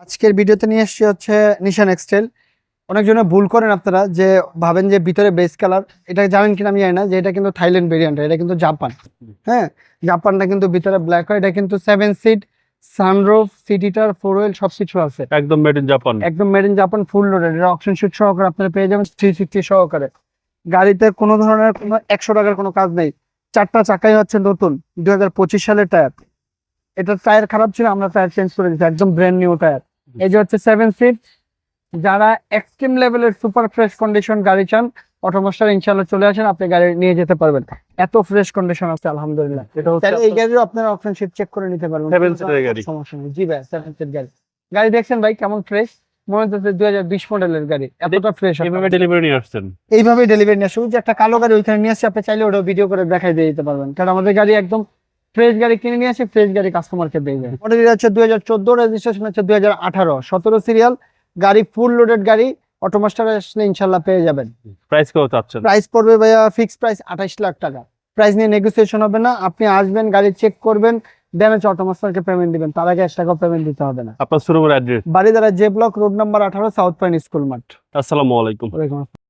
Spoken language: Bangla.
আজকের ভিডিওতে নিয়ে এসেছি হচ্ছে নিশান এক্সটেল। অনেকজনে ভুল করেন আপনারা, যে ভাবেন যে ভিতরে বেস কালার। এটা জানেন কিনা আমি জানি না, যে এটা কিন্তু থাইল্যান্ড ভেরিয়েন্ট, এটা কিন্তু জাপান। হ্যাঁ, জাপানটা কিন্তু ভিতরে ব্ল্যাক হয়। এটা কিন্তু 7 seat, sunroof, seat heater, 4 wheel সবকিছু আছে। একদম মেড ইন জাপান। একদম made in Japan, full loaded. এটা অপশন শিট সহকারে আপনারা পেয়ে যাবেন, 360 সহকারে। গাড়িতে কোনো ধরনের কোনো 100 টাকার কোনো কাজ নেই। 4টা চাকাই হচ্ছে নতুন 2025 সালের টায়ার। এটা টায়ার খারাপ ছিল, আমরা টায়ার চেঞ্জ করে দিচ্ছি, একদম ব্র্যান্ড নিউ টায়ার। এই যে হচ্ছে 7 সিট। যারা এক্সট্রিম লেভেলের সুপার ফ্রেশ কন্ডিশন গাড়ি চান, অটোমোস্টার ইনশাআল্লাহ চলে আসেন, আপনি গাড়ি নিয়ে যেতে পারবেন। এত ফ্রেশ কন্ডিশন আছে আলহামদুলিল্লাহ। এটা হচ্ছে তাহলে এই গাড়িরও আপনারা অপশন শিট চেক করে নিতে পারবেন। 7 সিটের গাড়ি। সমস্যা নেই। জি ভাই, 7 সিট গাড়ি। গাড়ি দেখছেন ভাই কেমন ফ্রেশ, মনে হচ্ছে 2020 মডেলের গাড়ি, এতটা ফ্রেশ। এইভাবে ডেলিভারি নিয়ে আসছেন? এইভাবে ডেলিভারি নিয়ে শুধু যে একটা কালো গাড়ি ওইখানে নিয়ে আসছে, আপনি চাইলে ওটা ভিডিও করে দেখাই দিয়ে দিতে পারবেন, কারণ আমাদের গাড়ি একদম ফ্রেশ গাড়ি কিনে নিয়ে আসে, ফ্রেশ গাড়ি কাস্টমারকে দিয়ে যায়। মডেল হচ্ছে 2014, রেজিস্ট্রেশন হচ্ছে 2018, 17 সিরিয়াল গাড়ি, ফুল লোডেড গাড়ি। অটোমাস্টারে আসলে ইনশাল্লাহ পেয়ে যাবেন। প্রাইস কত চাচ্ছেন? প্রাইস পড়বে ভাইয়া ফিক্সড প্রাইস 28 লাখ টাকা। প্রাইস নিয়ে নেগোসিয়েশন হবে না। আপনি আসবেন, গাড়ি চেক করবেন, দেন হচ্ছে অটোমাস্টারকে পেমেন্ট দিবেন, তার আগে 1 টাকা পেমেন্ট দিতে হবে না। আপনার শোরুমের address? Baridhara J block, road number 18, south point school মাঠ। আসসালামু আলাইকুম। ওয়ালাইকুম আসসালাম।